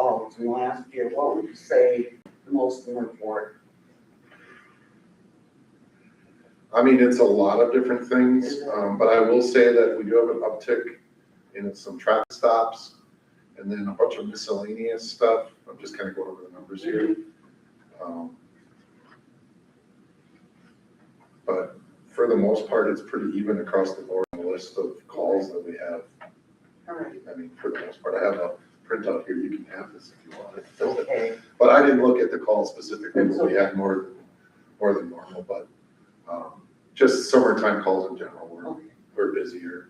calls in last year, what would you say the most of them report? I mean, it's a lot of different things, but I will say that we do have an uptick in some traffic stops and then a bunch of miscellaneous stuff. I'm just kind of going over the numbers here. But for the most part, it's pretty even across the board on the list of calls that we have. All right. I mean, for the most part, I have a printout here. You can have this if you want it. Okay. But I didn't look at the calls specifically, but we had more than normal, but just summertime calls in general, we're busier,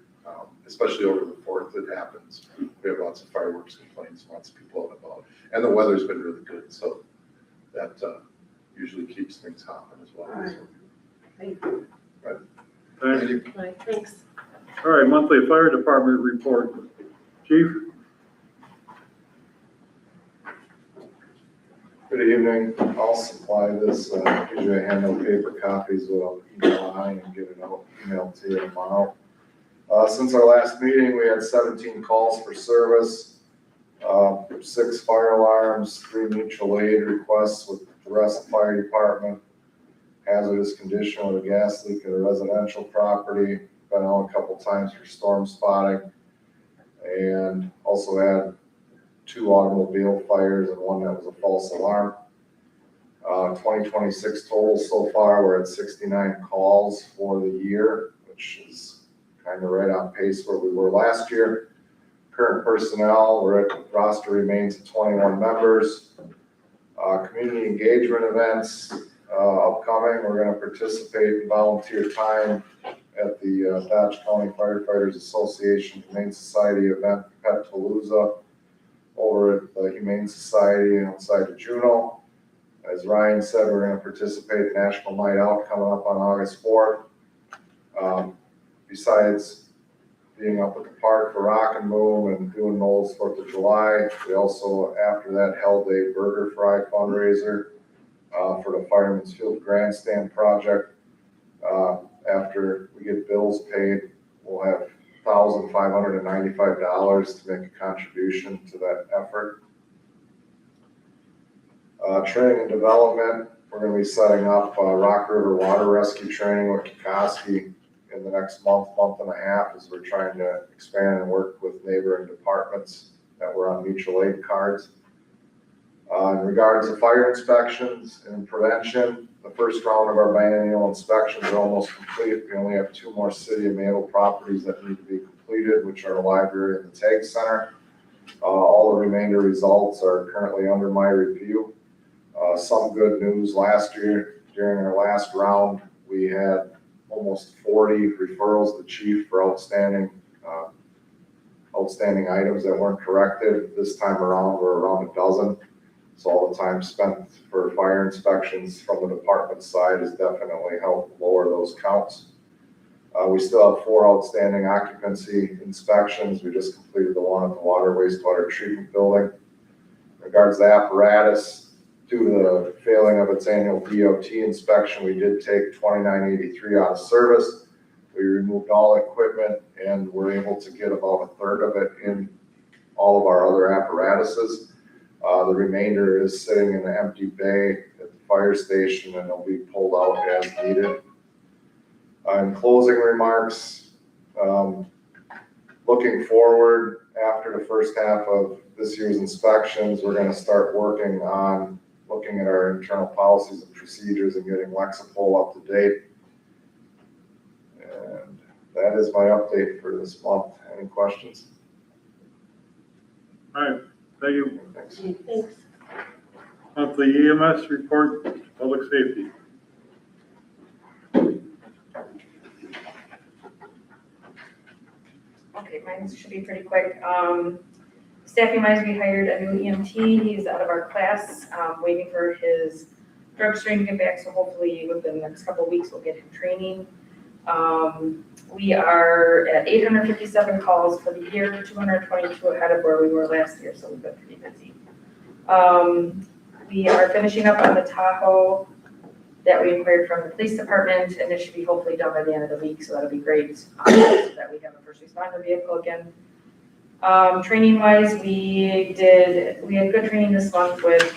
especially over the 4th it happens. We have lots of fireworks complaints, lots of people out and about. And the weather's been really good, so that usually keeps things hopping as well. All right. Thank you. Right. Thank you. Thanks. All right, monthly fire department report. Chief? Good evening. I'll supply this, usually I hand out paper copies, but I'll email and get it out, emailed to you tomorrow. Since our last meeting, we had 17 calls for service, 6 fire alarms, 3 mutual aid requests with the rest fire department, hazardous condition with a gas leak at a residential property, been out a couple times for storm spotting, and also had 2 automobile fires and 1 that was a false alarm. 2026 total so far, we're at 69 calls for the year, which is kind of right on pace where we were last year. Current personnel, roster remains at 21 members. Community engagement events upcoming. We're going to participate in volunteer time at the Dodge County Firefighters Association Humane Society event, Pet Palooza, over at the Humane Society outside of Juneau. As Ryan said, we're going to participate in National Night Out coming up on August 4th. Besides being up at the park for Rock and Boom and doing Noel's 4th of July, we also, after that, held a burger fry fundraiser for the Fireman's Field Grandstand project. After we get bills paid, we'll have $1,595 to make a contribution to that effort. Training and development, we're going to be setting up Rock River water rescue training with Kikoski in the next month and a half as we're trying to expand and work with neighboring departments that were on mutual aid cards. In regards to fire inspections and prevention, the first round of our biennial inspections are almost complete. We only have 2 more City of Mayville properties that need to be completed, which are the library and the Tag Center. All the remainder results are currently under my review. Some good news: last year, during our last round, we had almost 40 referrals to chief for outstanding items that weren't corrected. This time around, we're around a dozen. So all the time spent for fire inspections from the department side has definitely helped lower those counts. We still have 4 outstanding occupancy inspections. We just completed the one at the water wastewater treatment building. In regards to the apparatus, due to the failing of its annual DOT inspection, we did take 2983 out of service. We removed all equipment and were able to get about a third of it in all of our other apparatuses. The remainder is sitting in an empty bay at the fire station and it'll be pulled out as needed. In closing remarks, looking forward, after the first half of this year's inspections, we're going to start working on looking at our internal policies and procedures and getting Lexipol up to date. And that is my update for this month. Any questions? All right, thank you. Thanks. Thanks. Monthly EMS report, public safety. Okay, mine should be pretty quick. Staffing wise, we hired a new EMT. He's out of our class, waiting for his drug screen to get back. So hopefully within the next couple of weeks, we'll get him training. We are at 857 calls for the year, 222 ahead of where we were last year. So we've been pretty busy. We are finishing up on the Tahoe that we inquired from the police department, and it should be hopefully done by the end of the week. So that'll be great, so that we have a first responder vehicle again. Training wise, we had good training this month with,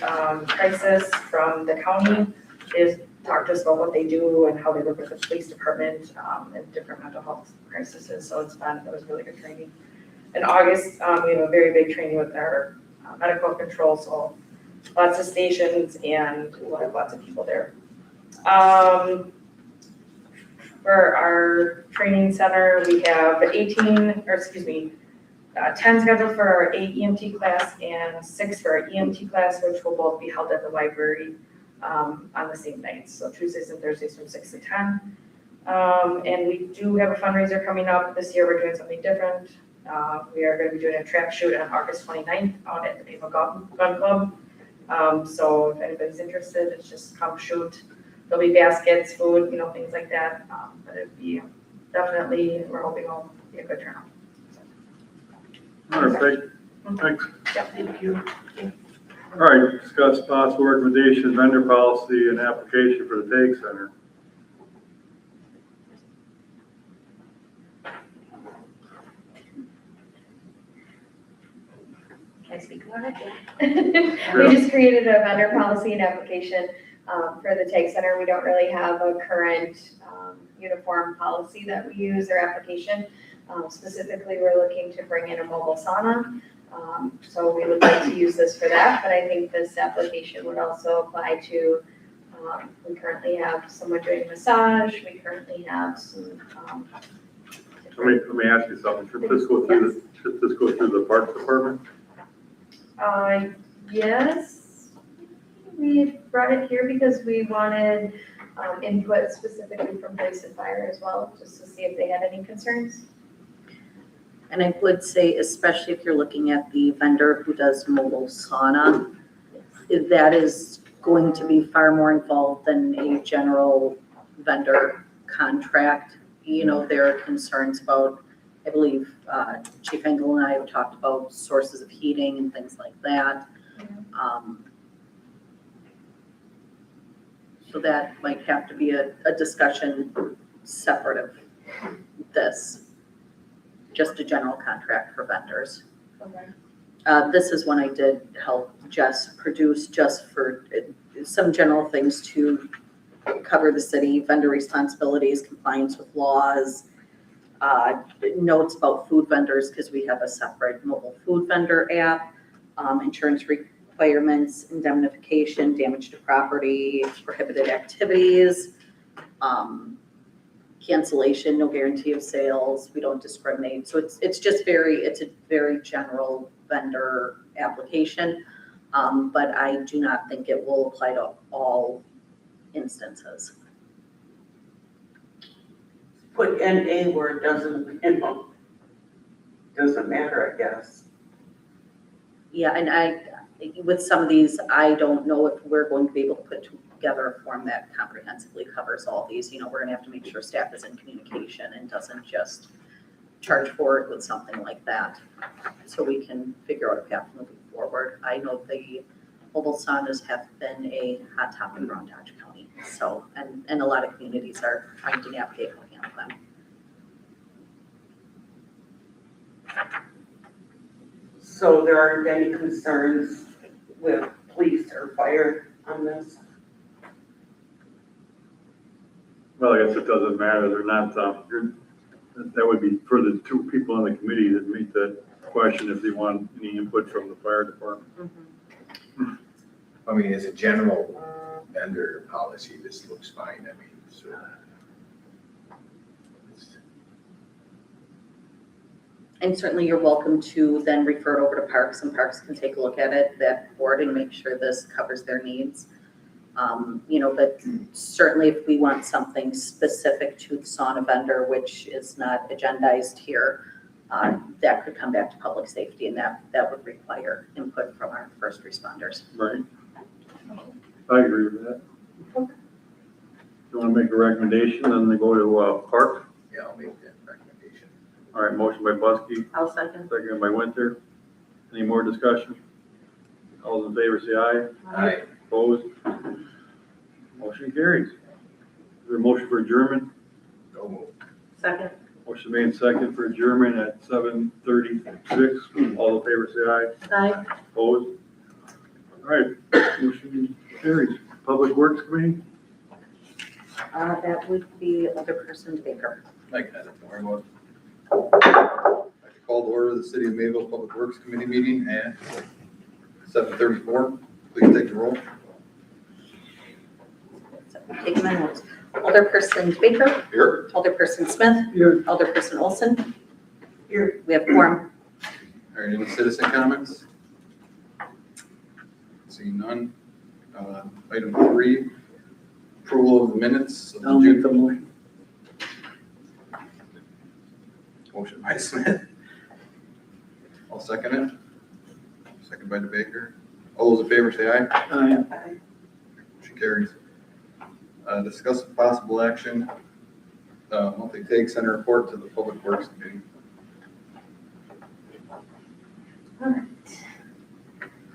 Crisis from the county. They just talked to us about what they do and how they work with the police department, and different mental health crises, so it was really good training. In August, we have a very big training with our medical control, so lots of stations and we'll have lots of people there. For our training center, we have 10 scheduled for our 8 EMT class and 6 for our EMT class, which will both be held at the library on the same nights, so Tuesdays and Thursdays from 6 to 10. And we do have a fundraiser coming up. This year we're doing something different. We are going to be doing a trap shoot on August 29th out at the Naval Gun Club. So if anybody's interested, it's just come shoot. There'll be baskets, food, things like that. But it'd be definitely, we're hoping it'll be a good turnout. All right, thanks. Yep. Thank you. All right, discuss possible recommendation, vendor policy and application for the Take Center. Can I speak about it? We just created a vendor policy and application for the Tag Center. We don't really have a current uniform policy that we use or application. Specifically, we're looking to bring in a mobile sauna. So we would like to use this for that, but I think this application would also apply to, we currently have someone doing massage. We currently have some. Let me ask you something. Should this go through the Parks Department? Yes, we brought it here because we wanted input specifically from police and fire as well, just to see if they had any concerns. And I would say, especially if you're looking at the vendor who does mobile sauna, that is going to be far more involved than a general vendor contract. There are concerns about, I believe, Chief Engel and I have talked about sources of heating and things like that. So that might have to be a discussion separate of this. Just a general contract for vendors. Okay. This is one I did help Jess produce just for some general things to cover the city, vendor responsibilities, compliance with laws, notes about food vendors because we have a separate mobile food vendor app, insurance requirements, indemnification, damage to property, prohibited activities, cancellation, no guarantee of sales, we don't discriminate. So it's a very general vendor application, but I do not think it will apply to all instances. Put NA where it doesn't matter, I guess. Yeah, and with some of these, I don't know if we're going to be able to put together a form that comprehensively covers all these. We're gonna have to make sure staff is in communication and doesn't just charge forward with something like that. So we can figure out a path moving forward. I know the mobile saunas have been a hot topic around Dodge County. So, and a lot of communities are trying to navigate how to handle them. So there aren't any concerns with police or fire on this? Well, I guess it doesn't matter. They're not, that would be for the two people on the committee that meet that question if they want any input from the fire department. I mean, as a general vendor policy, this looks fine. I mean, so. And certainly you're welcome to then refer it over to Parks, and Parks can take a look at it, that board, and make sure this covers their needs. But certainly if we want something specific to the sauna vendor, which is not agendized here, that could come back to public safety, and that would require input from our first responders. Right. I agree with that. You want to make a recommendation, then they go to Park? Yeah, I'll make that recommendation. All right, motion by Buskey, I'll second. second by Winter. Any more discussion? All those in favor say aye. Aye. Opposed? Motion carries. Is there a motion for adjournment? No move. Second. Motion made second for adjournment at 7:36. All in favor, say aye. Aye. Opposed? All right, motion carries. Public Works Committee? That would be Alderperson Baker. I got it, don't worry about I call to order the City of Mayville Public Works Committee meeting at 7:34. Please take the roll. So, taking my notes. Alderperson Baker. Here. Alderperson Smith. Here. Alderperson Olson. Here. We have quorum. All right, any citizen comments? Seeing none. Item 3, approval of the minutes of the I'll make June. the motion. Motion by Smith. I'll second it. Second by DeBaker. All those in favor say aye. Aye. Motion carries. Discuss possible action, monthly take center report to the Public Works Committee. All right.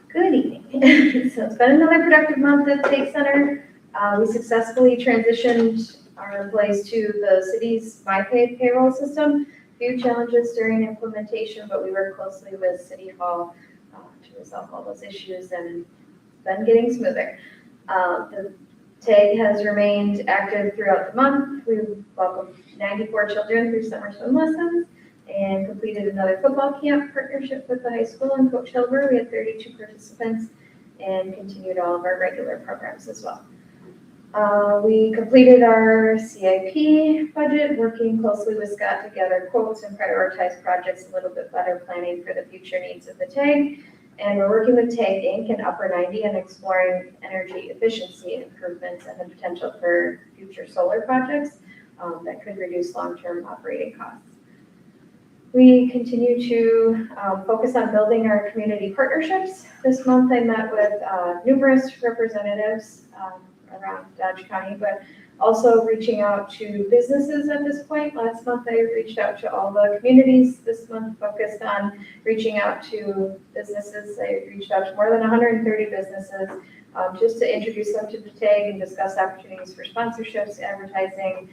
Good evening. So it's been another productive month at Take Center. We successfully transitioned our employees to the city's MyPay payroll system. Few challenges during implementation, but we work closely with City Hall to resolve all those issues, and it's been getting smoother. The TAG has remained active throughout the month. We've welcomed 94 children through summer swim lessons and completed another football camp partnership with the high school and Coach Hilber. We had 32 participants and continued all of our regular programs as well. We completed our CIP budget, working closely with Scott to gather quotes and prioritize projects a little bit better, planning for the future needs of the TAG. And we're working with TAG Inc. and Upper 90 and exploring energy efficiency improvements and the potential for future solar projects that could reduce long-term operating costs. We continue to focus on building our community partnerships. This month I met with numerous representatives around Dodge County, but also reaching out to businesses at this point. Last month I reached out to all the communities. This month focused on reaching out to businesses. I reached out to more than 130 businesses just to introduce them to the TAG and discuss opportunities for sponsorships, advertising,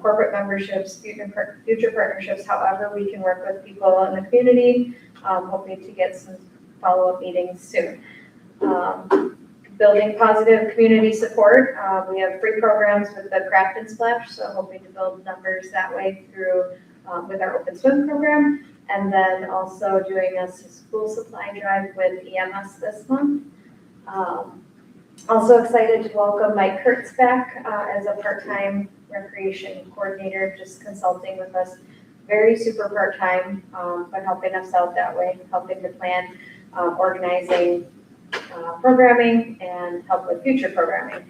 corporate memberships, future partnerships, however we can work with people in the community, hoping to get some follow-up meetings soon. Building positive community support. We have free programs with the Craft and Splash, so hoping to build numbers that way through with our Open Swim program. And then also doing a school supply drive with EMS this month. Also excited to welcome Mike Kurtz back as a part-time recreation coordinator, just consulting with us. Very super part-time, but helping us out that way, helping to plan, organizing programming and help with future programming.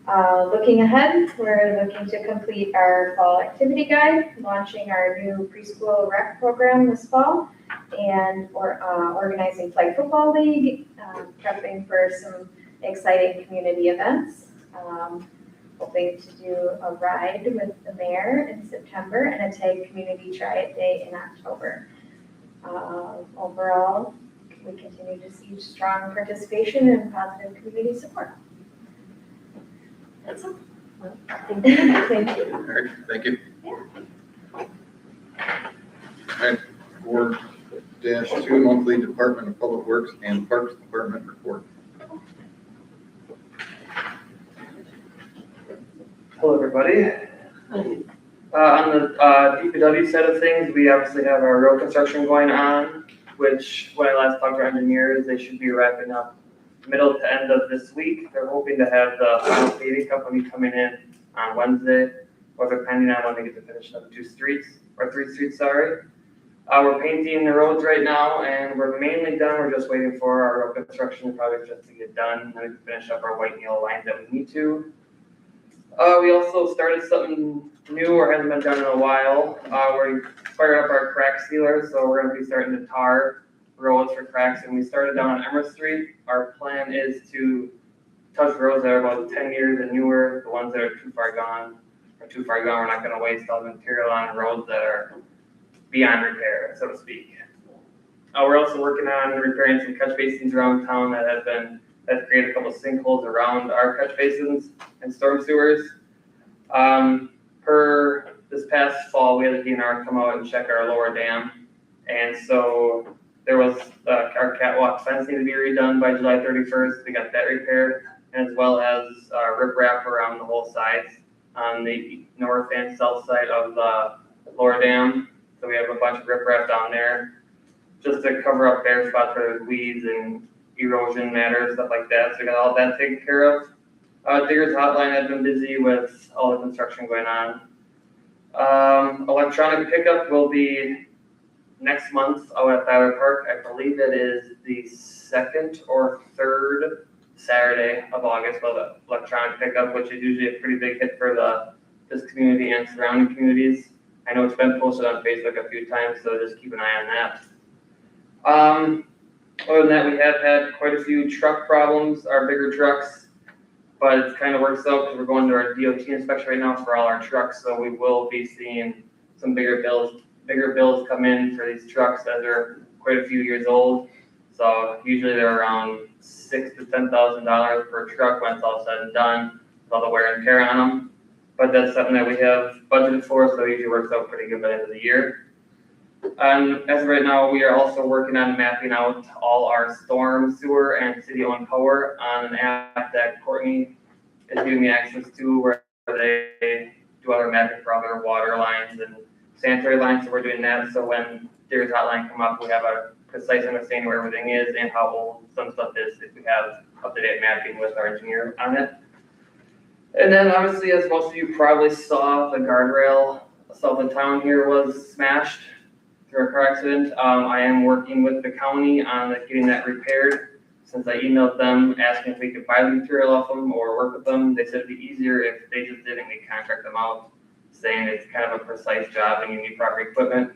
Looking ahead, we're looking to complete our fall activity guide, launching our new preschool rec program this fall, and organizing flag football league, prepping for some exciting community events. Hoping to do a ride with the mayor in September and a TAG community try-it day in October. Overall, we continue to see strong participation and positive community support. That's all. Thank you. Thank you. All right, thank you. Yeah. All right, 4-2, monthly Department of Public Works and Parks Department report. Hello, everybody. On the DPW side of things, we obviously have our road construction going on, which when I last talked to our engineers, they should be wrapping up middle to end of this week. They're hoping to have the final paving company coming in on Wednesday, or they're pending on when they get to finish up 3 streets, sorry. We're painting the roads right now, and we're mainly done. We're just waiting for our road construction project just to get done, and then we can finish up our white and yellow lines that we need to. We also started something new or hasn't been done in a while. We fired up our crack sealer, so we're going to be starting to tar roads for cracks. And we started down on Emerald Street. Our plan is to touch roads that are about 10 years and newer. The ones that are too far gone are too far gone. We're not going to waste all the material on roads that are beyond repair, so to speak. We're also working on repairing some catch basins around town that have created a couple of sinkholes around our catch basins and storm sewers. Per this past fall, we had the DNR come out and check our lower dam. And so there was, our catwalk fence needed to be redone by July 31st. We got that repaired, as well as riprap around the whole sides on the north and south side of the lower dam. So we have a bunch of riprap down there just to cover up bare spots where there's weeds and erosion matters, stuff like that. So we got all that taken care of. Digger's Hotline has been busy with all the construction going on. Electronic pickup will be next month out at Tyler Park. I believe it is the 2nd or 3rd Saturday of August for the electronic pickup, which is usually a pretty big hit for this community and surrounding communities. I know it's been posted on Facebook a few times, so just keep an eye on that. Other than that, we have had quite a few truck problems, our bigger trucks, but it kind of works out because we're going to our DOT inspection right now for all our trucks, so we will be seeing some bigger bills come in for these trucks that are quite a few years old. So usually they're around $6,000 to $10,000 per truck when it's all said and done, with all the wear and tear on them. But that's something that we have budgeted for, so it usually works out pretty good by the end of the year. And as of right now, we are also working on mapping out all our storm, sewer, and city-owned power on an app that Courtney is giving me access to, where they do other mapping for other water lines and sanitary lines. So we're doing that. So when Digger's Hotline come up, we have a precise understanding where everything is and how old some stuff is if we have up-to-date mapping with our engineer on it. And then obviously, as most of you probably saw, the guardrail south of town here was smashed through a car accident. I am working with the county on getting that repaired. Since I emailed them asking if we could buy the material off them or work with them, they said it'd be easier if they just didn't contract them out, saying it's kind of a precise job and you need proper equipment.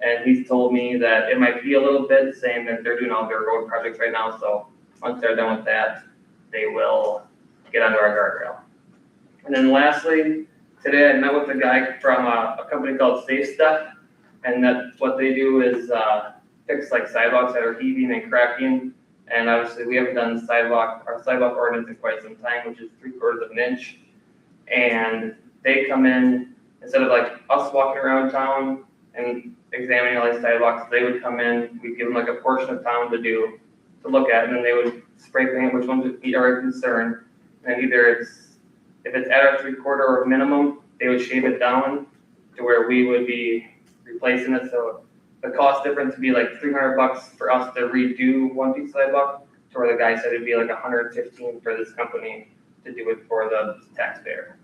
And he's told me that it might be a little bit, saying that they're doing all their road projects right now. So once they're done with that, they will get onto our guardrail. And then lastly, today I met with a guy from a company called Safe Step, and that what they do is fix like sidewalks that are heaving and cracking. And obviously we haven't done our sidewalk ordinance in quite some time, which is 3/4 of an inch. And they come in, instead of like us walking around town and examining all these sidewalks, they would come in, we'd give them like a portion of town to look at, and then they would spray paint which ones are a concern. And either if it's at our 3/4 or minimum, they would shave it down to where we would be replacing it. So the cost difference would be like $300 for us to redo one piece of sidewalk, to where the guy said it'd be like $115 for this company to do it for the taxpayer.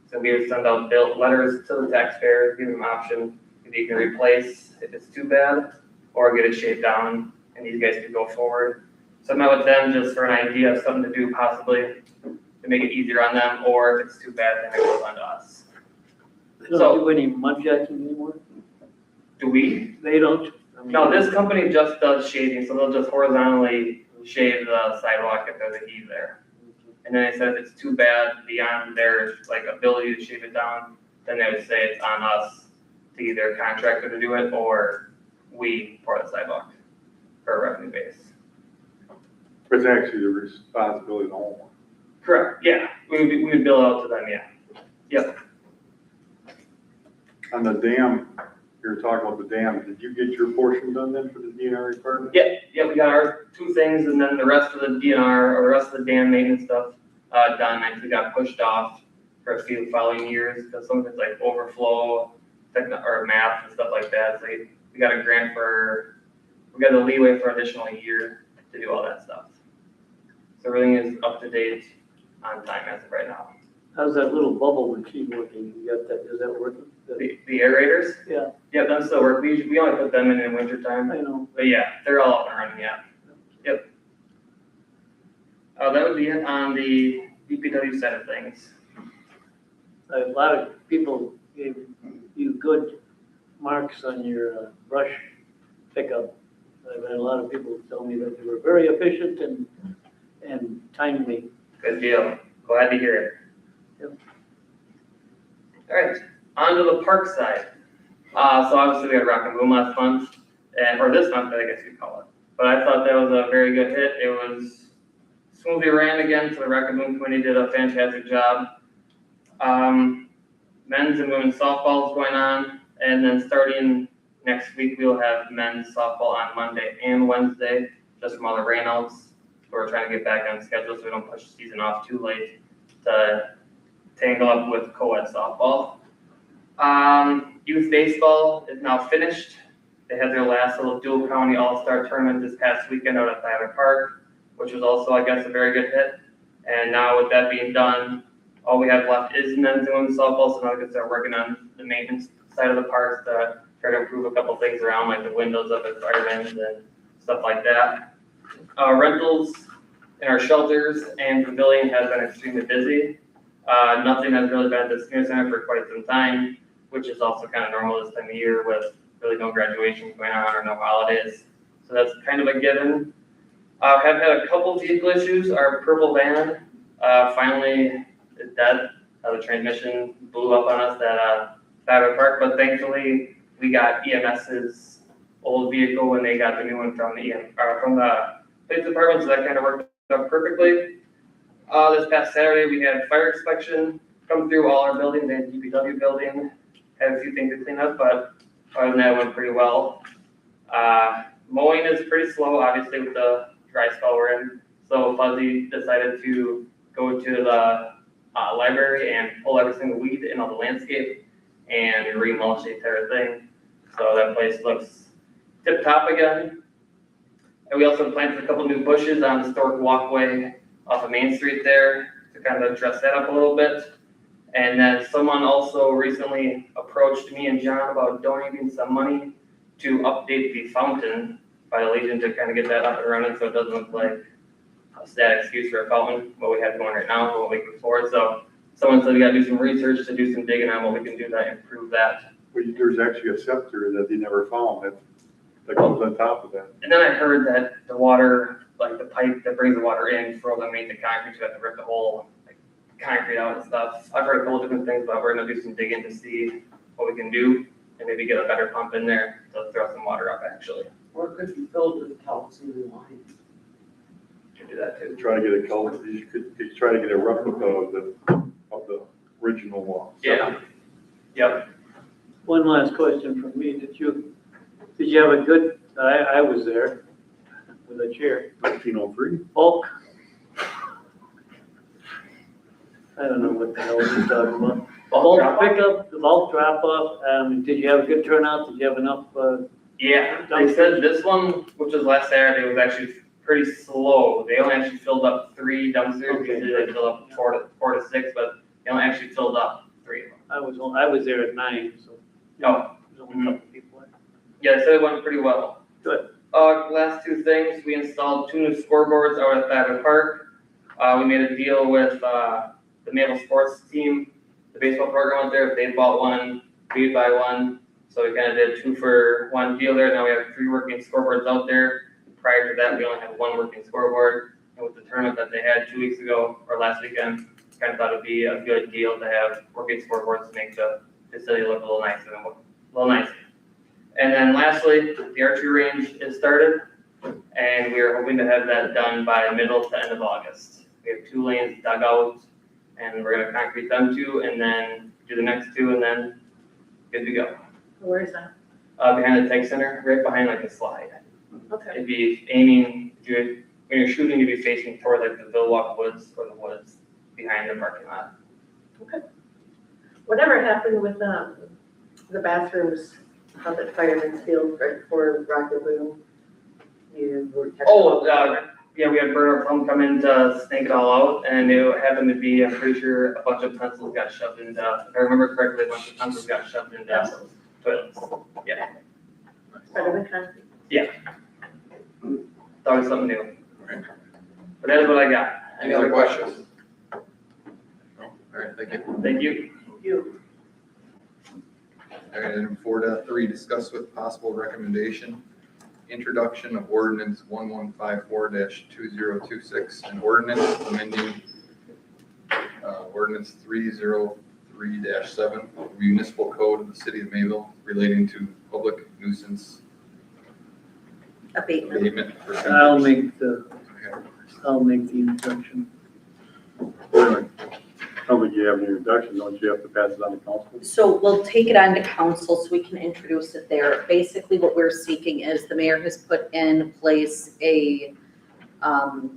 So we would send out letters to the taxpayers, give them an option, if you can replace if it's too bad, or get it shaved down, and these guys could go forward. So I met with them just for an idea of something to do possibly to make it easier on them, or if it's too bad, then it goes on to us. They don't do any mud jacking anymore? Do we? They don't? I mean, No, this company just does shaving, so they'll just horizontally shave the sidewalk if there's a heave there. And then they said if it's too bad beyond their like ability to shave it down, then they would say it's on us to either contractor to do it or we pour the sidewalk for a revenue base. It's actually the responsibility of the homeowner. Correct, yeah, we would bill out to them, yeah. Yep. On the dam, you were talking about the dam, did you get your portion done then for the DNR department? Yeah, we got our 2 things, and then the rest of the DNR or the rest of the dam maintenance stuff done. Actually got pushed off for a few following years because some of it's like overflow, or math and stuff like that. So we got a grant we got the leeway for an additional year to do all that stuff. So everything is up to date on time as of right now. How's that little bubble machine working? You got that, is that working? The aerators? Yeah. Yeah, them still work. We only put them in winter time. I know. But yeah, they're all up and running, yeah. Yep. That would be it on the DPW side of things. A lot of people gave you good marks on your brush pickup. I've had a lot of people tell me that you were very efficient and timely. Good deal. Glad to hear it. Yep. All right, on to the park side. So obviously we had Rock and Boom last month, or this month, I guess you'd call it. But I thought that was a very good hit. It was smoothly ran again, so the Rock and Boom committee did a fantastic job. men's and women's softballs going on, and then starting next week, we'll have men's softball on Monday and Wednesday, just from all the rainouts. We're trying to get back on schedule so we don't push the season off too late to tangle up with co-ed softball. Youth baseball is now finished. They had their last little dual county all-star tournament this past weekend out at Thyler Park, which was also, I guess, a very good hit. And now with that being done, all we have left is men's and women's softball, so now we can start working on the maintenance side of the parks to try to improve a couple things around, like the windows up at firemen's and stuff like that. Rentals in our shelters and pavilion has been extremely busy. Nothing has really been at the senior center for quite some time, which is also kind of normal this time of year with really no graduations going on or no holidays. So that's kind of a given. Have had a couple vehicle issues. Our purple van finally is dead. The transmission blew up on us at Thyler Park, but thankfully we got EMS's old vehicle when they got the new one from the police department, so that kind of worked out perfectly. This past Saturday we had fire inspection come through all our buildings and DPW building. Had a few things to clean up, but other than that, it went pretty well. Mowing is pretty slow, obviously, with the dry spell we're in. So Fuzzy decided to go to the library and pull every single weed in all the landscape and remulch the entire thing. So that place looks tip top again. And we also planted a couple new bushes on the historic walkway off of Main Street there to kind of dress that up a little bit. And then someone also recently approached me and John about donating some money to update the fountain by the Legion to kind of get that up and running so it doesn't look like a sad excuse for a fountain, what we have going right now, what we can afford. So someone said we gotta do some research to do some digging on what we can do to improve that. But there's actually a scepter that they never found that comes on top of that. And then I heard that the water, like the pipe that brings the water in, froze underneath the concrete, so we have to rip the whole concrete out and stuff. I've heard a couple different things, but we're gonna do some digging to see what we can do and maybe get a better pump in there to throw some water up actually. Or it could be filled with calcium lines. Can do that too. Try to get a color, you could try to get a replica of the original wall. Yeah. Yep. One last question from me. Did you have a good, I was there with a chair. 1903. Bulk. I don't know what the hell you're talking about. Bulk pickup, the bulk drop off. Did you have a good turnout? Did you have enough? Yeah, they said this one, which was last Saturday, was actually pretty slow. They only actually filled up 3 dumpsters. Okay. Usually they fill up four to 6, but they only actually filled up 3 of them. I was there at 9, so. Oh. There's only a couple people there. Yeah, they said it went pretty well. Good. Last 2 things, we installed 2 new scoreboards out at Thyler Park. We made a deal with the Naval Sports team, the baseball program out there. If they bought one, we'd buy one. So we kind of did a 2-for-1 deal there. Now we have 3 working scoreboards out there. Prior to that, we only had 1 working scoreboard. And with the tournament that they had 2 weeks ago or last weekend, kind of thought it'd be a good deal to have working scoreboards to make the facility look a little nicer. And then lastly, the archery range is started, and we are hoping to have that done by middle to end of August. We have 2 lanes dug out, and we're gonna concrete them 2, and then do the next 2, and then good to go. Where is that? Behind the tech center, right behind like a slide. Okay. It'd be aiming, when you're shooting, you'd be facing toward like the Billwalk Woods or the woods behind the parking lot. Whatever happened with the bathrooms up at Fireman's Field right before Rocket Boom? You were. Yeah, we had Bernard Plum come in to snake it all out, and it happened to be, I'm pretty sure, a bunch of pencils got shoved into, if I remember correctly, a bunch of pencils got shoved into toilets. Yeah, Part of the concrete. it's always something new. But that is what I got. Any other questions? No? All right, thank you. Thank you. All right, item 4.3, discuss with possible recommendation, introduction of ordinance 1154-2026, and ordinance amending ordinance 303-7 municipal code of the city of Mayville relating to public nuisance Abatement. abatement for. I'll make the introduction. don't think you have any reduction, don't you have to pass it on to council? So we'll take it on to council so we can introduce it there. Basically, what we're seeking is the mayor has put in place a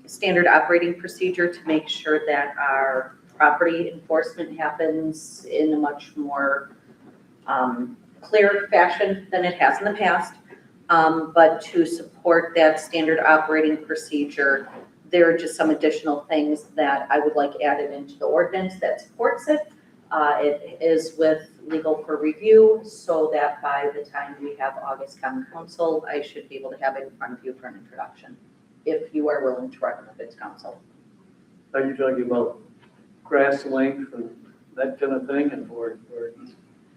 standard operating procedure to make sure that our property enforcement happens in a much more clear fashion than it has in the past. But to support that standard operating procedure, there are just some additional things that I would like added into the ordinance that supports it. It is with legal for review, so that by the time we have August common council, I should be able to have it in front of you for an introduction, if you are willing to recommend it to council. Are you talking about grass length and that kind of thing, and or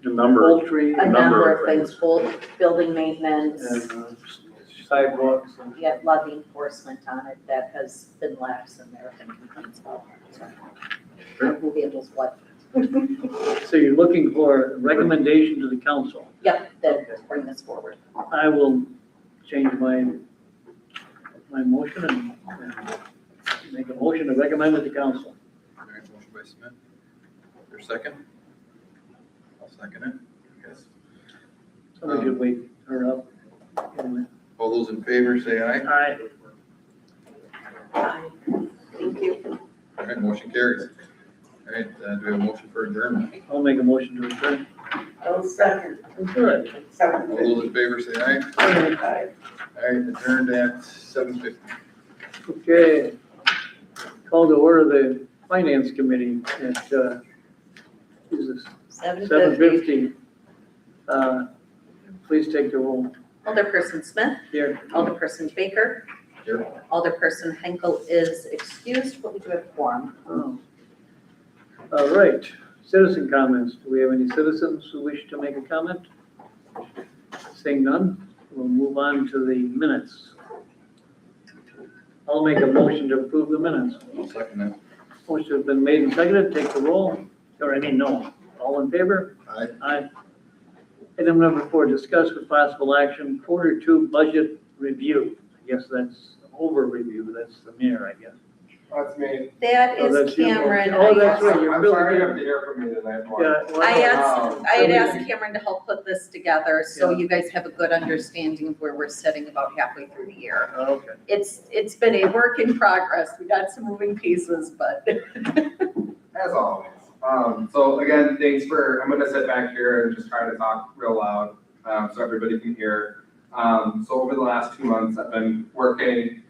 The number, poultry A and number of things, both building maintenance, sidewalks and? yet levy enforcement on it that has been lax and there have been complaints about. So, who handles what? So you're looking for a recommendation to the council. Yep, then bring this forward. I will change my motion and make a motion to recommend it to council. All right, motion by Smith. Your second? I'll second it. Yes. Somebody should wake her up. All those in favor say aye. Aye. Thank you. All right, motion carries. All right, do we have a motion for adjournment? I'll make a motion to adjourn. Oh, second, Good. seven All those in favor say aye. fifty-five. All right, adjourned at 7:50. Okay. Call to order the finance committee at, is this 7:50. 7:50. Please take the roll. Alderperson Smith, Here. Alderperson Baker. Here. Alderperson Henkel is excused, but we do have quorum. Oh. All right, citizen comments. Do we have any citizens who wish to make a comment? Seeing none, we'll move on to the minutes. I'll make a motion to approve the minutes. I'll second that. Motion has been made and seconded. Take the roll. Or no. All in favor? Aye. Aye. Item number 4, discuss with possible action, Q2 budget review. I guess that's over review. That's the mayor, I guess. That's me. That Oh, is that's you. Cameron. Oh, that's right. You're I'm really sorry you good. have to hear from me tonight, Mark. Yeah. well, I had everything. asked Cameron to help put this together, so Yeah. you guys have a good understanding of where we're sitting about halfway through the year. Okay. It's been a work in progress. We got some moving pieces, but. As always. So again, I'm gonna sit back here and just try to talk real loud, so everybody can hear. So over the last 2 months, I've been working,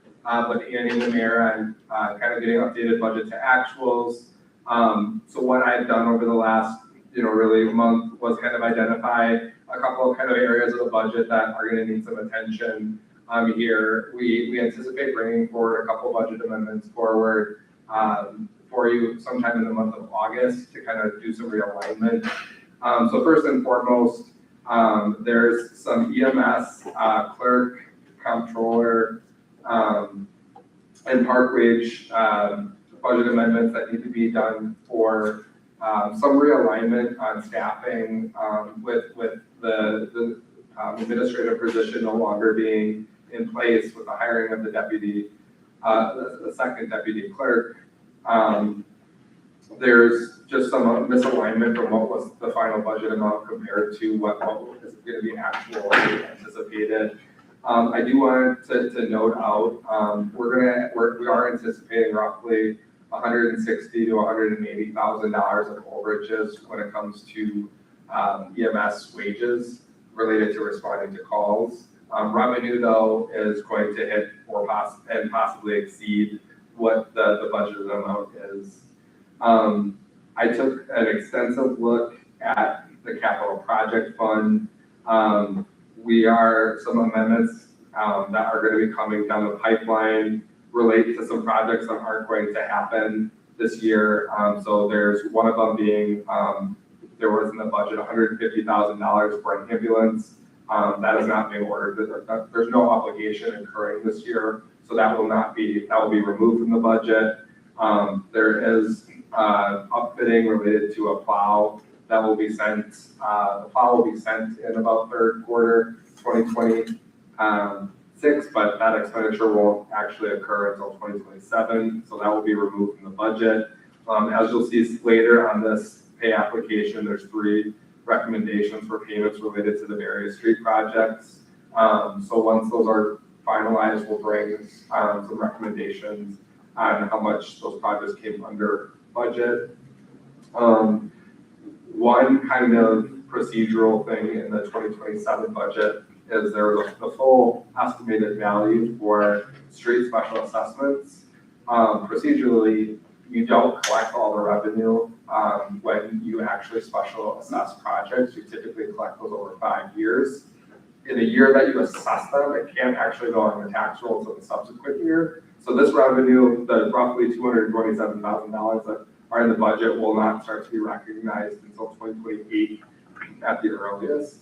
with Annie and the mayor and, kind of getting updated budget to actuals. So what I've done over the last, really month was kind of identify a couple of kind of areas of the budget that are gonna need some attention. Here, we anticipate bringing forward a couple budget amendments forward, for you sometime in the month of August to kind of do some realignment. So first and foremost, there's some EMS, clerk, comptroller, and park wage, budget amendments that need to be done for, some realignment on staffing, with the administrative position no longer being in place with the hiring of the deputy, the second deputy clerk. There's just some misalignment from what was the final budget amount compared to what is going to be actually anticipated. I do want to note out, we are anticipating roughly $160,000 to $180,000 of overages when it comes to EMS wages related to responding to calls. Revenue though is going to hit or possibly exceed what the budgeted amount is. I took an extensive look at the capital project fund. Some amendments that are going to be coming down the pipeline relate to some projects that aren't going to happen this year. So there's one of them being, there was in the budget $150,000 for an ambulance. That is not being ordered. There's no obligation incurring this year. So that will be removed from the budget. There is upfitting related to a plow that will be sent. The plow will be sent in about third quarter 2026, but that expenditure won't actually occur until 2027. So that will be removed from the budget. As you'll see later on this pay application, there's 3 recommendations for payments related to the various street projects. So once those are finalized, we'll bring some recommendations on how much those projects came under budget. One kind of procedural thing in the 2027 budget is there was the full estimated value for street special assessments. Procedurally, you don't collect all the revenue when you actually special assess projects. You typically collect those over 5 years. In a year that you assess them, it can't actually go on the tax rolls of the subsequent year. So this revenue, the roughly $227,000 that are in the budget, will not start to be recognized until 2028 at the earliest.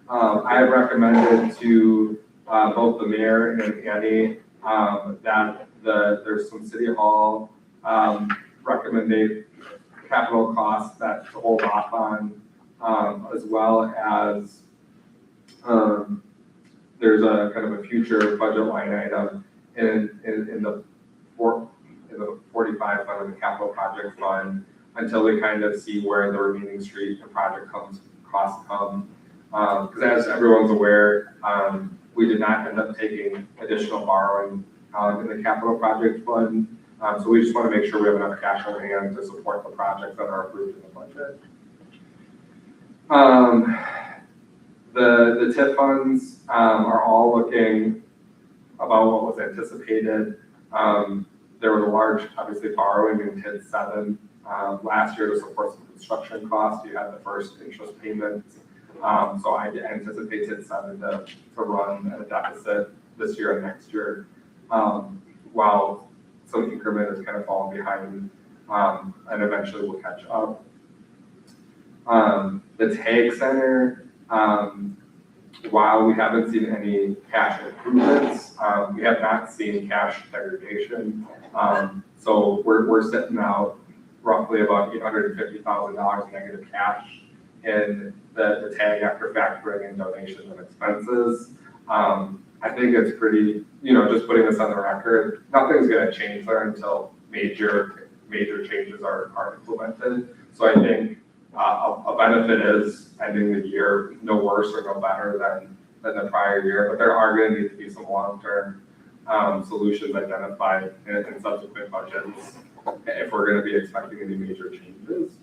I have recommended to both the mayor and Annie that there's some city hall recommended capital costs that to hold off on, as well as there's a kind of a future budget line item in the 45 fund and the capital project fund until we kind of see where the remaining street and project costs come. Because as everyone's aware, we did not end up taking additional borrowing in the capital project fund. So we just want to make sure we have enough cash on hand to support the projects that are approved in the budget. The TIF funds are all looking about what was anticipated. There was a large, obviously, borrowing in TID 7 last year to support some construction costs. You had the first interest payment. So I anticipate TID 7 to run at a deficit this year and next year, while some increment is kind of falling behind, and eventually will catch up. The TAG Center, while we haven't seen any cash improvements, we have not seen cash degradation. So we're sitting out roughly about $850,000 negative cash in the TAG after factoring in donations and expenses. I think it's pretty, just putting this on the record, nothing's gonna change there until major changes are implemented. So I think a benefit is ending the year no worse or no better than the prior year, but there are gonna need to be some long-term solutions identified in subsequent budgets if we're gonna be expecting any major changes.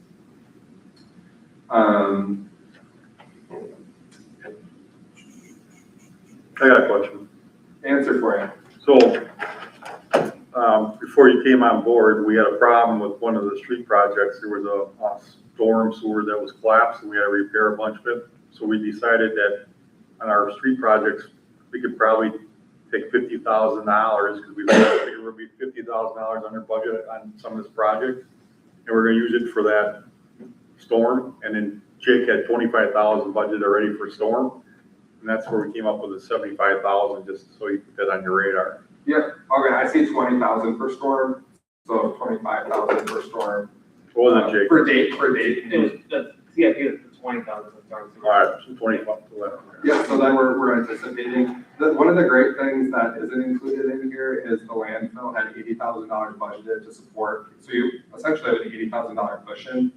I got a question. Answer for you. So, before you came on board, we had a problem with one of the street projects. There was a storm sewer that was collapsed and we had to repair a bunch of it. So we decided that on our street projects, we could probably take $50,000 because we figured we'd be $50,000 under budget on some of this project. And we're gonna use it for that storm. And then Jake had 25,000 budget already for storm. And that's where we came up with the 75,000, just so you put that on your radar. Yep, okay, I see 20,000 per storm, so 25,000 per storm. What was it, Jake? Per date. It was, the CIP was for 20,000. All right, so 25. Yeah, so then we're anticipating, one of the great things that isn't included in here is the landfill had $80,000 budgeted to support. So you essentially have an $80,000 cushion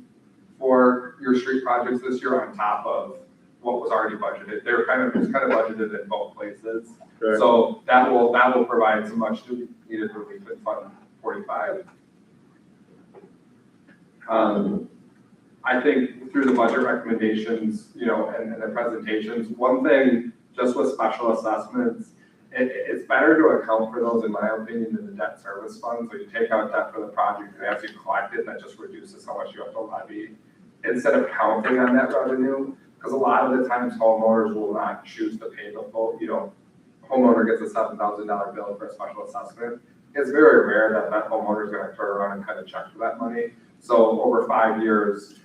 for your street projects this year on top of what was already budgeted. It's kind of budgeted in both places. Okay. So that will provide some much needed relief in Fund 45. I think through the budget recommendations, and the presentations, one thing just with special assessments, it's better to account for those, in my opinion, in the debt service fund. So you take out debt for the project and as you collect it, that just reduces how much you have to levy instead of counting on that revenue. Because a lot of the times homeowners will not choose to pay the full, homeowner gets a $7,000 bill for a special assessment. It's very rare that homeowner is going to turn around and cut a check for that money. So over 5 years,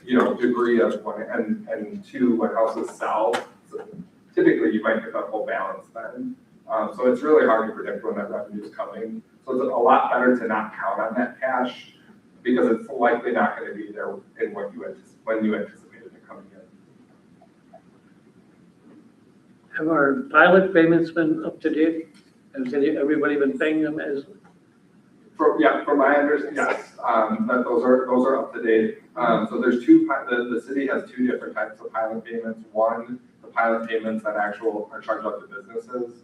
you have, degree of one, and two, when houses sell, so typically you might get that whole balance then. So it's really hard to predict when that revenue is coming. So it's a lot better to not count on that cash because it's likely not going to be there in when you anticipated it coming in. Have our pilot payments been up to date? Has everybody been paying them as From my understanding, yes, that those are up to date. So there's the city has two different types of pilot payments. One, the pilot payments that are charged up to businesses.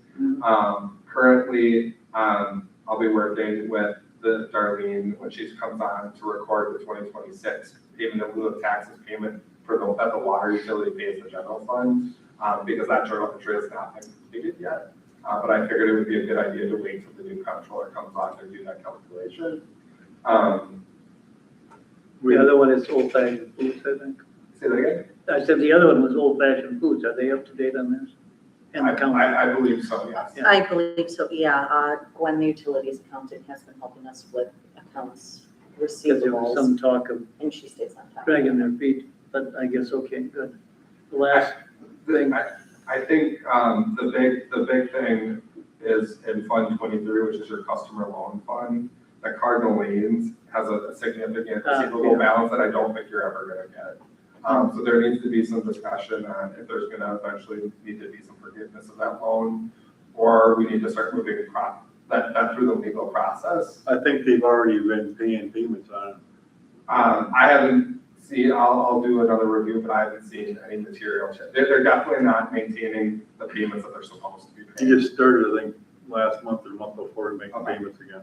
Currently, I'll be working with Darlene when she comes on to record the 2026 payment in lieu of taxes payment that the water utility pays the general fund, because that journal entry has not been completed yet. But I figured it would be a good idea to wait till the new comptroller comes on to do that calculation. The other one is old fashioned foods, I think. Say that again? I said the other one was old fashioned foods. Are they up to date on this? And the county? I believe so, yes. Yeah. I believe so, yeah. Gwen, the utilities accountant, has been helping us with accounts Because there was receivables, some talk of and she stays on top. dragging their feet, but I guess, okay, good. The last thing, I think, the big thing is in Fund 23, which is your customer loan fund, that Cardinal Lanes has a significant receivable yeah. balance that I don't think you're ever gonna get. So there needs to be some discussion on if there's gonna eventually need to be some forgiveness of that loan, or we need to start moving that through the legal process. I think they've already been paying payments on it. I haven't seen, I'll do another review, but I haven't seen any material change. They're definitely not maintaining the payments that they're supposed to be He paying. just started, I think, last month or the month before to make Okay. payments again.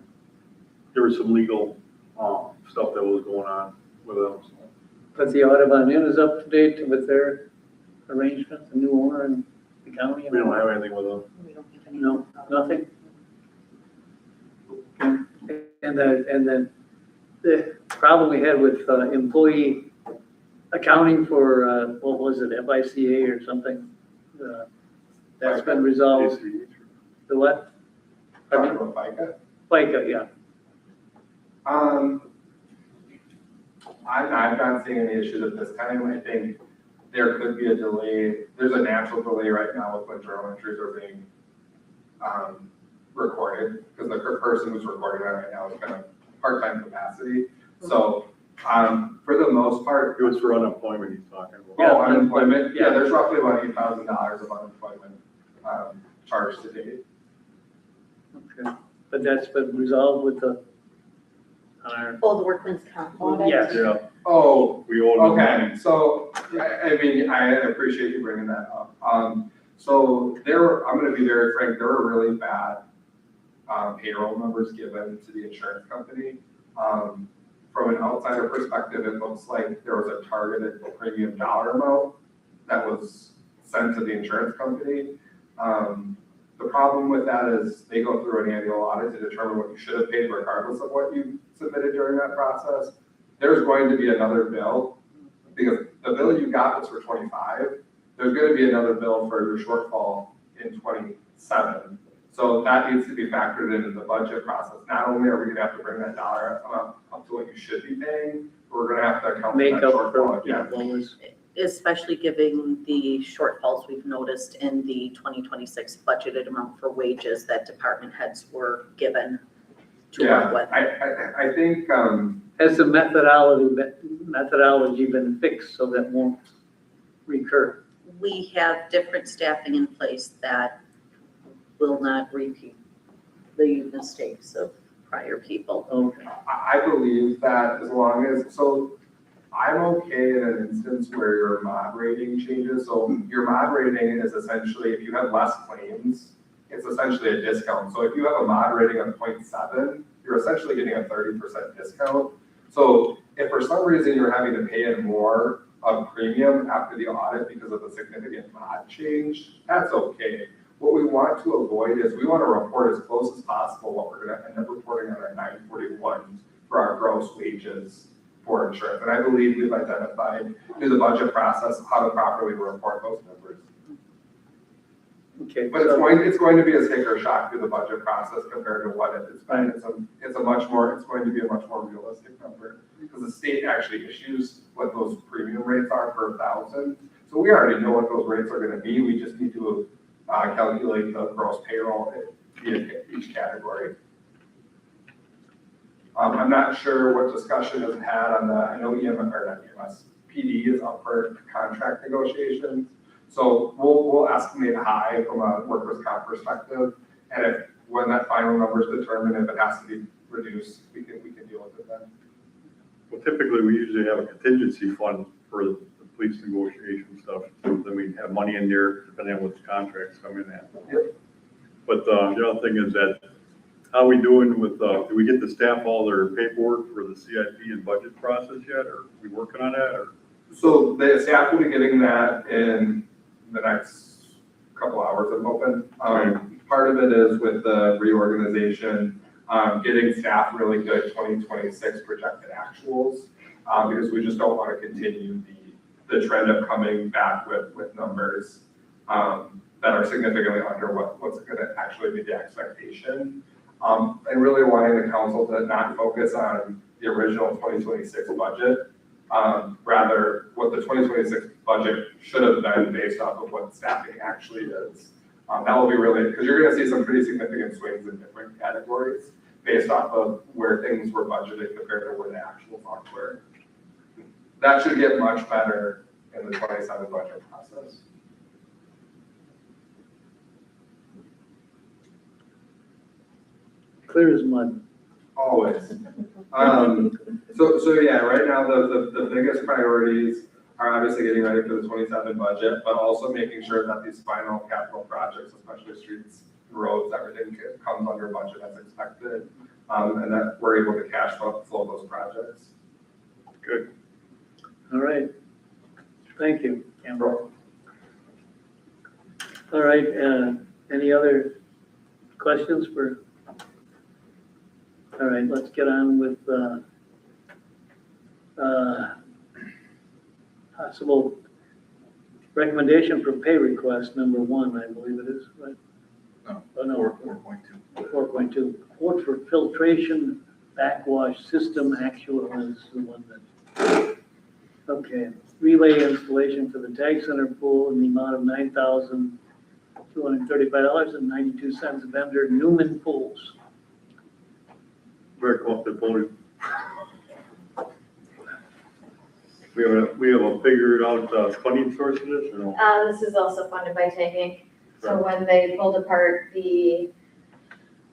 There was some legal, stuff that was going on with them, so. but the Audubon Inn is up to date with their arrangement, the new owner and the county? and We don't all? have anything with them. We don't have any. No, nothing? And then the problem we had with employee accounting for, what was it, FICA or something? That's been resolved. The what? Talking about FICA. FICA, yeah. I'm not seeing any issues at this time. I think there could be a delay. There's a natural delay right now with when journal entries are being recorded, because the person who's recording that right now is kind of part-time capacity. So, for the most part. It was for unemployment he's talking about. Oh, unemployment, yeah, Yeah. there's roughly about $8,000 of unemployment charged to date. Okay. But that's been resolved with our, Oh, the workman's comp audit? yes. Yeah, Oh, we owe them okay, money. so, I mean, I appreciate you bringing that up. So I'm gonna be very frank, there were really bad payroll numbers given to the insurance company. From an outsider perspective, it looks like there was a targeted premium dollar amount that was sent to the insurance company. The problem with that is they go through an annual audit to determine what you should have paid regardless of what you submitted during that process. There's going to be another bill, because the bill you got was for 25. There's gonna be another bill for your shortfall in 27. So that needs to be factored into the budget process. Not only are we gonna have to bring that dollar up to what you should be paying, we're gonna have to account for Make that up shortfall for, again. what was, Especially given the shortfalls we've noticed in the 2026 budgeted amount for wages that department heads were given to Yeah, work with. I think, has the methodology been fixed so that won't recur? We have different staffing in place that will not repeat the mistakes of prior people. Okay. I believe that as long as, so I'm okay in an instance where your mod rating changes. So your mod rating is essentially, if you have less claims, it's essentially a discount. So if you have a mod rating of 0.7, you're essentially getting a 30% discount. So if for some reason you're having to pay in more of premium after the audit because of the significant mod change, that's okay. What we want to avoid is we want to report as close as possible what we're going to end up reporting on our 941 for our gross wages for insurance. And I believe we've identified through the budget process how to properly report those numbers. Okay. But it's going to be a sticker shock through the budget process compared to what it's been. It's going to be a much more realistic number, because the state actually issues what those premium rates are per 1,000. So we already know what those rates are going to be. We just need to calculate the gross payroll in each category. I'm not sure what discussion has had on the, I know PD is up for contract negotiations. So we'll estimate high from a workers' comp perspective. And if when that final number is determined, if it has to be reduced, we can deal with it then. Well, typically, we usually have a contingency fund for the police negotiation stuff, so then we have money in there depending on what the contracts come in at. But, the other thing is that, how are we doing with, do we get the staff all their paperwork for the CIP and budget process yet, or are we working on that, or? So the staff will be getting that in the next couple hours, I'm hoping. Part of it is with the reorganization, getting staff really good 2026 projected actuals, because we just don't want to continue the trend of coming back with numbers that are significantly under what's going to actually be the expectation. And really wanting the council to not focus on the original 2026 budget, rather what the 2026 budget should have been based off of what staffing actually is. That will be really, because you're going to see some pretty significant swings in different categories based off of where things were budgeted compared to where the actual funds were. That should get much better in the 27 budget process. Clear as mud. Always. So yeah, right now, the biggest priorities are obviously getting ready for the 27 budget, but also making sure that these final capital projects, especially streets, roads, everything comes under budget as expected, and that we're able to cash flow those projects. Good. All right. Thank you, Campbell. All right, any other questions for? All right, let's get on with, possible recommendation for pay request number 1, I believe it is, right? No, Oh, no. 4.2. 4.2, quote for filtration backwash system actual is the one that, okay. Relay installation for the Tag Center pool in the amount of $9,235.92, vendor Newman Pools. Very comfortable. We have a figured out funding source for this, or no? This is also funded by tagging. So when they pulled apart the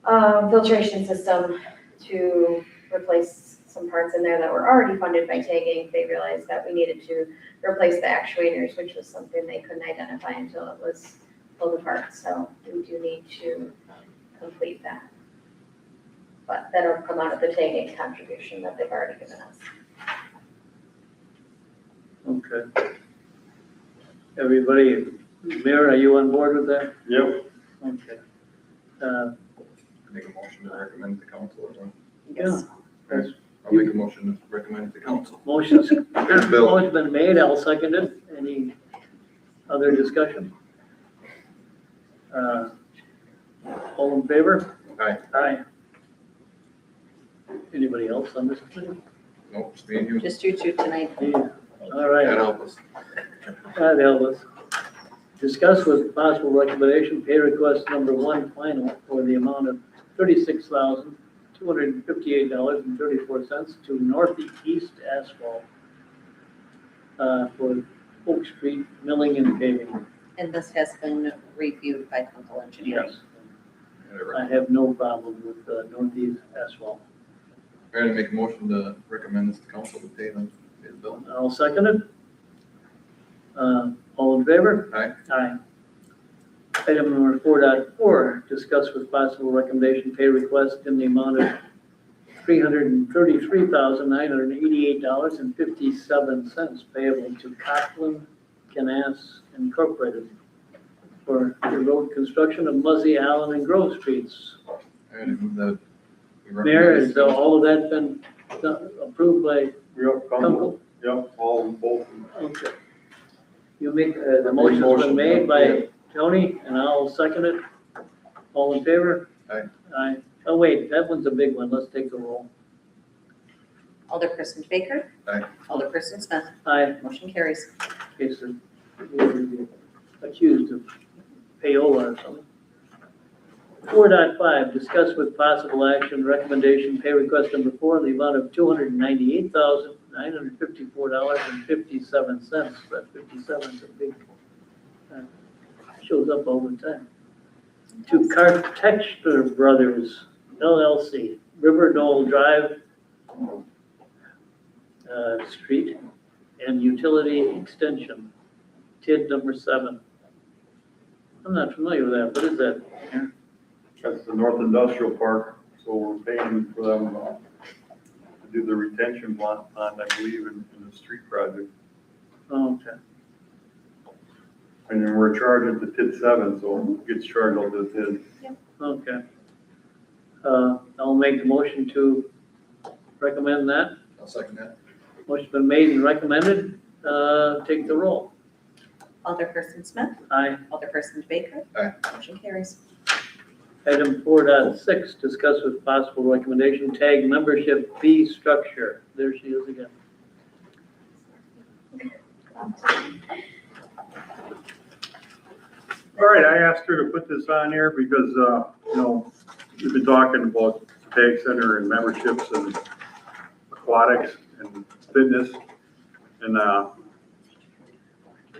filtration system to replace some parts in there that were already funded by tagging, they realized that we needed to replace the actuators, which was something they couldn't identify until it was pulled apart. So we do need to complete that. But that'll come out of the tagging contribution that they've already given us. Okay. Everybody, Mayor, are you on board with that? Yep. Okay. Make a motion to recommend to council or something. Yeah. I'll make a motion to recommend to council. Motion's Bill. always been made, I'll second it. Any other discussion? All in favor? Aye. Aye. Anybody else on this thing? Nope, just me and you. Just you two tonight. Yeah. All right. That'll help us. That help us. Discuss with possible recommendation, pay request number 1 final for the amount of $36,258.34 to Northeast Asphalt for Oak Street milling and paving. And this has been reviewed by Kunkel Engineering. Yes. I have no problem with Northeast Asphalt. We're gonna make a motion to recommend this to council to pay them, pay the bill. I'll second it. All in favor? Aye. Aye. Item number 4.4, discuss with possible recommendation pay request in the amount of $333,988.57 payable to Coughlin Canas Incorporated for the road construction of Muzzy, Allen, and Grove Streets. All right, I move that. we recommend Mayor, this has to council. all of that been approved by Yep, Kunkel? Yep, all, both. Okay. You make, the motion's been made by Tony, and I'll second it. All in favor? Aye. Aye. Oh, wait, that one's a big one. Let's take the roll. Alderperson Baker. Aye. Alderperson Smith. Aye. Motion carries. Case of, accused of payola or something. 4.5, discuss with possible action recommendation pay request number 4 in the amount of $298,954.57. That 57 is a big, shows up all the time. to Cartexter Brothers LLC, River Knoll Drive, Street, and Utility Extension, TID number 7. I'm not familiar with that. What is that? That's the North Industrial Park, so we're paying for them to do the retention pond, I believe, in the street project. Oh, okay. And then we're charging the TID 7, so it gets charged all the TID. Okay. I'll make the motion to recommend that. I'll second that. Motion's been made and recommended. Take the roll. Alderperson Smith, Aye. Alderperson Baker. Aye. Motion carries. Item 4.6, discuss with possible recommendation, tag membership fee structure. There she is again. All right, I asked her to put this on here because, you know, we've been talking about tag center and memberships and aquatics and fitness. And,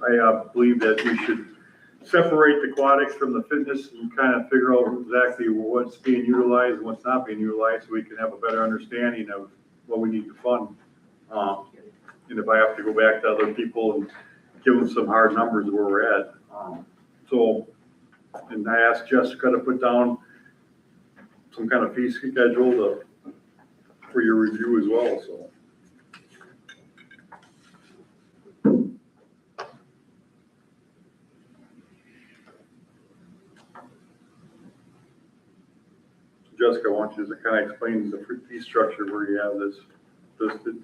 I believe that we should separate the aquatics from the fitness and kind of figure out exactly what's being utilized and what's not being utilized so we can have a better understanding of what we need to fund. And if I have to go back to other people and give them some hard numbers where we're at. So, and I asked Jessica to put down some kind of fee schedule for your review as well, so. Jessica, I want you to kind of explain the fee structure where you have this listed.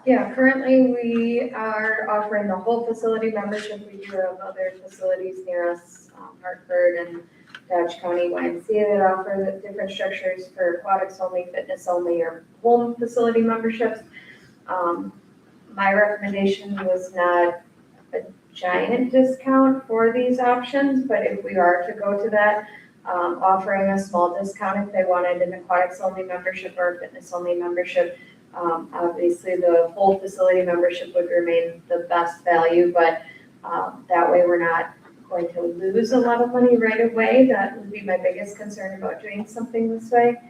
Yeah, currently we are offering the whole facility membership. We do have other facilities near us, Hartford and Dodge County YMCA that offer the different structures for aquatics only, fitness only, or home facility memberships. My recommendation was not a giant discount for these options, but if we are to go to that, offering a small discount if they wanted an aquatics only membership or a fitness only membership. Obviously, the whole facility membership would remain the best value, but that way we're not going to lose a lot of money right away. That would be my biggest concern about doing something this way.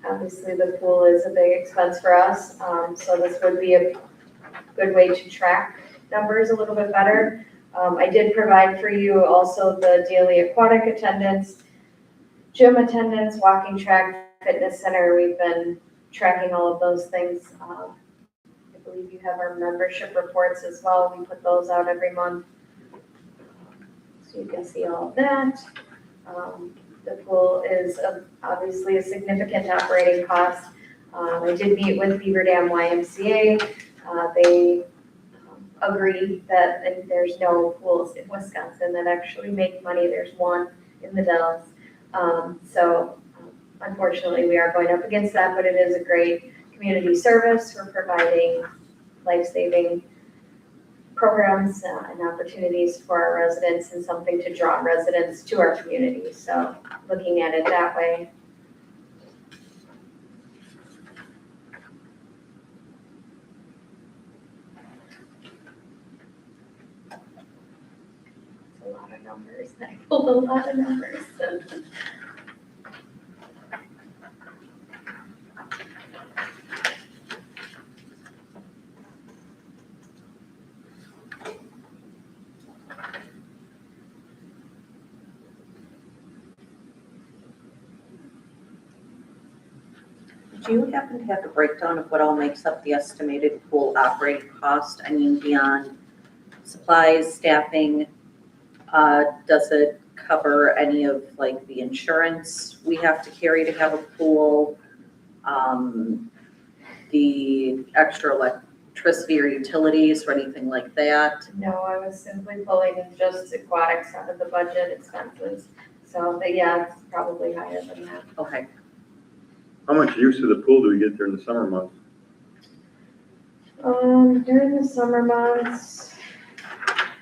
Obviously, the pool is a big expense for us, so this would be a good way to track numbers a little bit better. I did provide for you also the daily aquatic attendance, gym attendance, walking track, fitness center. We've been tracking all of those things. I believe you have our membership reports as well. We put those out every month. So you can see all of that. The pool is obviously a significant operating cost. I did meet with Beaver Dam YMCA. They agree that there's no pools in Wisconsin that actually make money. There's one in the Dells. Unfortunately, we are going up against that, but it is a great community service. We're providing life-saving programs and opportunities for our residents and something to draw residents to our community. So looking at it that way. It's a lot of numbers. I pulled a lot of numbers. Do you happen to have a breakdown of what all makes up the estimated pool operating cost? I mean, beyond supplies, staffing, does it cover any of like the insurance we have to carry to have a pool? The extra electricity or utilities or anything like that? No, I was simply pulling just aquatics out of the budget expenses. So, but yeah, it's probably higher than that. Okay. How much use of the pool do we get during the summer months? During the summer months,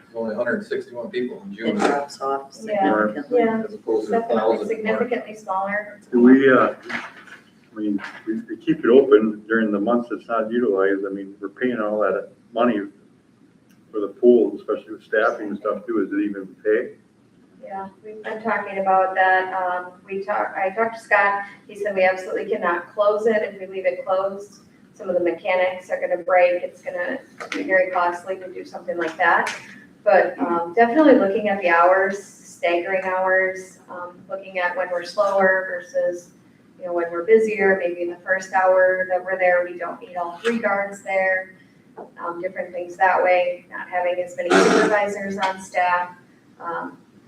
There's only 161 people in It June. drops off Yeah. significantly. yeah, As opposed to definitely 1,000 in March. significantly smaller. Do we, I mean, we keep it open during the months it's not utilized. I mean, we're paying all that money for the pool, especially with staffing and stuff too. Is it even pay? Yeah, we've been talking about that. I talked to Scott, he said we absolutely cannot close it. If we leave it closed, some of the mechanics are gonna break. It's gonna be very costly to do something like that. But definitely looking at the hours, staggering hours, looking at when we're slower versus, when we're busier, maybe in the first hour that we're there, we don't need all 3 guards there. Different things that way, not having as many supervisors on staff.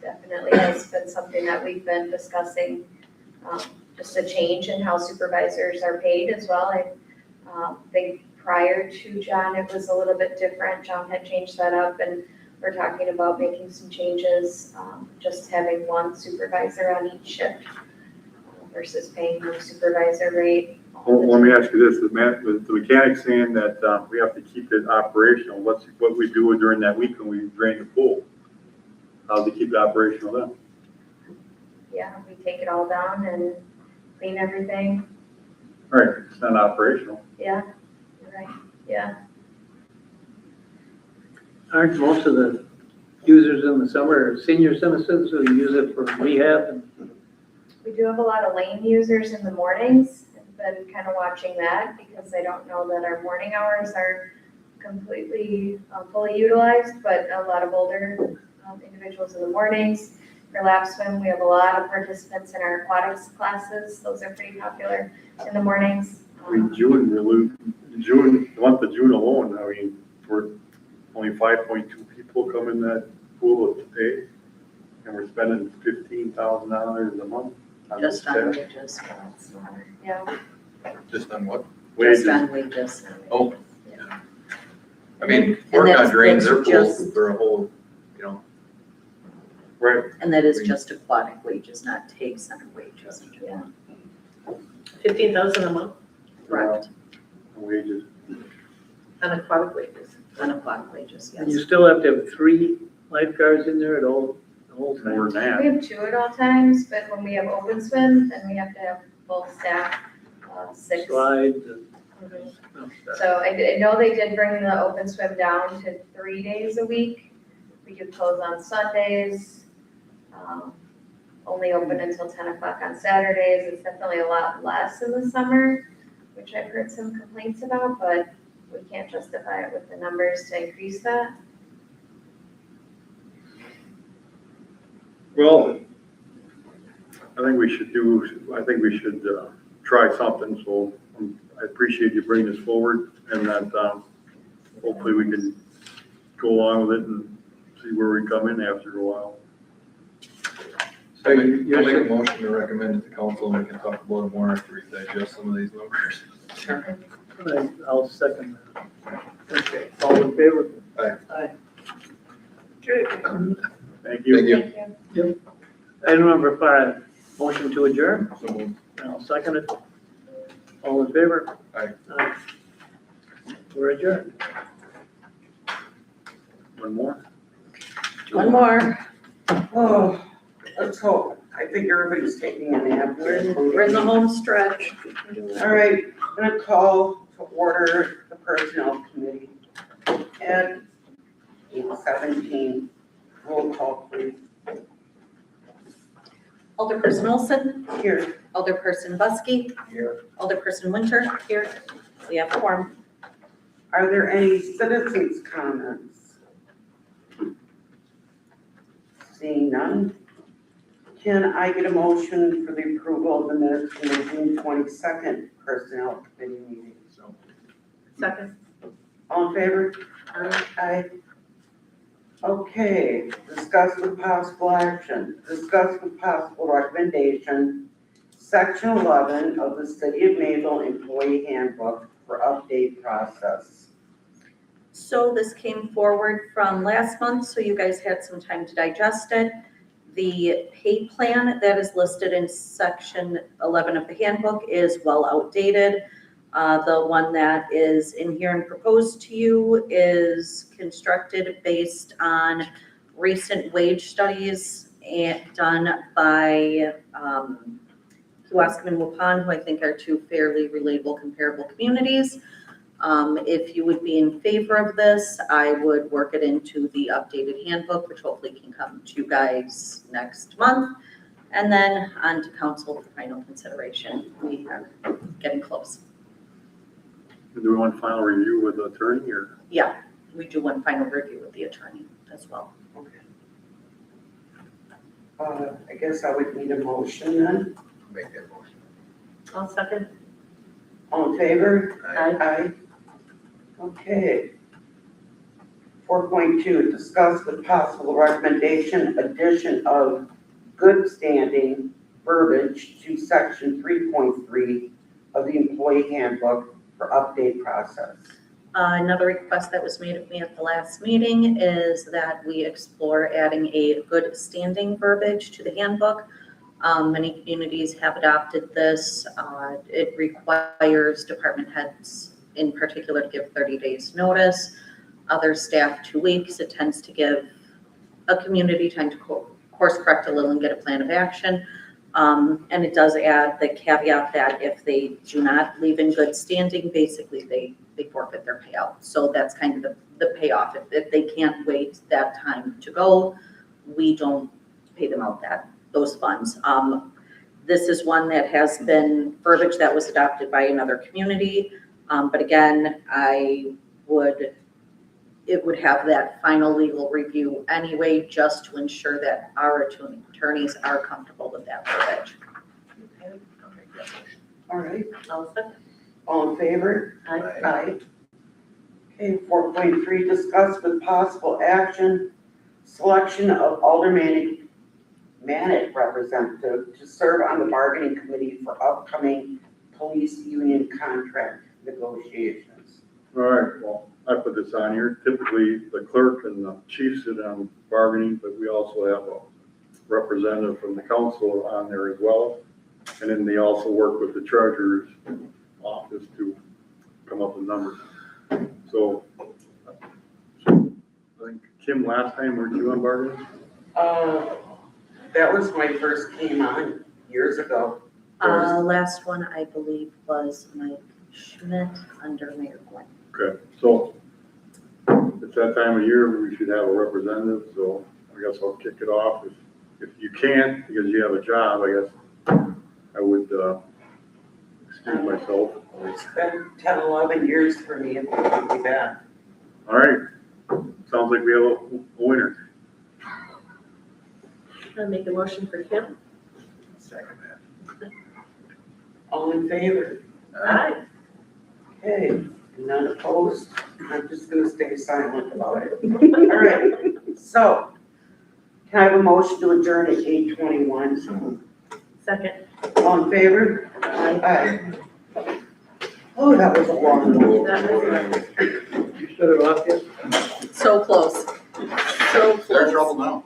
Definitely has been something that we've been discussing, just a change in how supervisors are paid as well. I think prior to John, it was a little bit different. John had changed that up, and we're talking about making some changes, just having 1 supervisor on each shift versus paying 1 supervisor rate. Well, let me ask you this, the mechanic's saying that we have to keep it operational. What we do during that week when we drain the pool? How do we keep it operational then? Yeah, we take it all down and clean everything. Right, it's not operational. Yeah, you're right, yeah. Aren't most of the users in the summer senior citizens who use it for rehab? We do have a lot of lane users in the mornings. I've been kind of watching that because I don't know that our morning hours are completely fully utilized, but a lot of older individuals in the mornings. For lap swim, we have a lot of participants in our aquatics classes. Those are pretty popular in the mornings. I mean, the month of June alone, I mean, we're only 5.2 people come in that pool to pay, and we're spending $15,000 a month on Just staff. on wages. Yeah, Just on what? Wages. Just on wages. Oh, I mean, And Orcon that's drains their pool just- for a whole, Right, And that is just aquatic wages, not TAG center wages. yeah. 15,000 a month Correct, wages. on aquatic wages. on aquatic wages, And you yes. still have to have 3 lifeguards in there at all, the whole time? More than We that. have 2 at all times, but when we have open swim, then we have to have full staff, 6. Slides and Mhm. stuff. So I know they did bring the open swim down to 3 days a week. We do close on Sundays, only open until 10 o'clock on Saturdays. It's definitely a lot less in the summer, which I've heard some complaints about, but we can't justify it with the numbers to increase that. Well, I think we should try something, so I appreciate you bringing this forward, and that, hopefully we can go along with it and see where we come in after a while. I'll make a motion to recommend it to council, and we can talk about it more after we digest some of these numbers. I'll second that. Okay, all in favor? Aye. Aye. Thank you. Thank you. Item number 5, motion to adjourn, So moved. and I'll second it. All in favor? Aye. Aye. We're adjourned. One more? One more. Oh, let's hope. I think everybody's taking a nap. We're in the home stretch. All right, I'm gonna call to order the personnel committee at 8:17. Roll call, please. Alderperson Olson, Here. Alderperson Busky. Here. Alderperson Winter, here. We have quorum. Are there any citizens' comments? Seeing none, can I get a motion for the approval of the minutes from the June 22nd personnel committee meeting? Second. All in favor? Aye. Okay, discuss with possible action, discuss with possible recommendation, section 11 of the City of Mayville Employee Handbook for update process. So this came forward from last month, so you guys had some time to digest it. The pay plan that is listed in section 11 of the handbook is well outdated. The one that is in here and proposed to you is constructed based on recent wage studies done by Kewaskum and Waupun, who I think are 2 fairly relatable comparable communities. If you would be in favor of this, I would work it into the updated handbook, which hopefully can come to you guys next month. And then on to council for final consideration. We are getting close. Do we want final review with the attorney or? Yeah, we do one final review with the attorney as well. I guess I would need a motion then. Make that motion. I'll second. All in favor? Aye. Aye. Okay. 4.2, discuss with possible recommendation addition of good standing verbiage to section 3.3 of the employee handbook for update process. Another request that was made of me at the last meeting is that we explore adding a good standing verbiage to the handbook. Many communities have adopted this. It requires department heads in particular to give 30 days notice. Other staff 2 weeks. It tends to give a community time to course correct a little and get a plan of action. And it does add the caveat that if they do not leave in good standing, basically they forfeit their payout. So that's kind of the payoff. If they can't wait that time to go, we don't pay them out those funds. This is one that has been verbiage that was adopted by another community. But again, it would have that final legal review anyway, just to ensure that our attorneys are comfortable with that verbiage. I'll make that motion. All right, I'll second. all in favor? Aye. Aye. Okay, 4.3, discuss with possible action, selection of aldermanic representative to serve on the bargaining committee for upcoming police union contract negotiations. All right, well, I put this on here. Typically, the clerk and the chief sit on bargaining, but we also have a representative from the council on there as well. And then they also work with the treasurer's office to come up with numbers. So I think, Kim, last time, weren't you on bargaining? That was my first came on years ago. Last one, I believe, was Mike Schmidt under Mayor Gwen. Okay, so it's that time of year, we should have a representative, so I guess I'll kick it off. If you can't, because you have a job, I guess I would excuse myself. It's been 10, 11 years for me, it wouldn't be bad. All right, sounds like we have a winner. I'll make a motion for Kim. Second that. All in favor? Aye. Okay, none opposed. I'm just gonna stay silent about it. All right, so can I have a motion to adjourn at 8:21? Second. All in favor? Aye. Oh, that was a long one. That was You shut it off yet? So close. So They're in close. trouble now.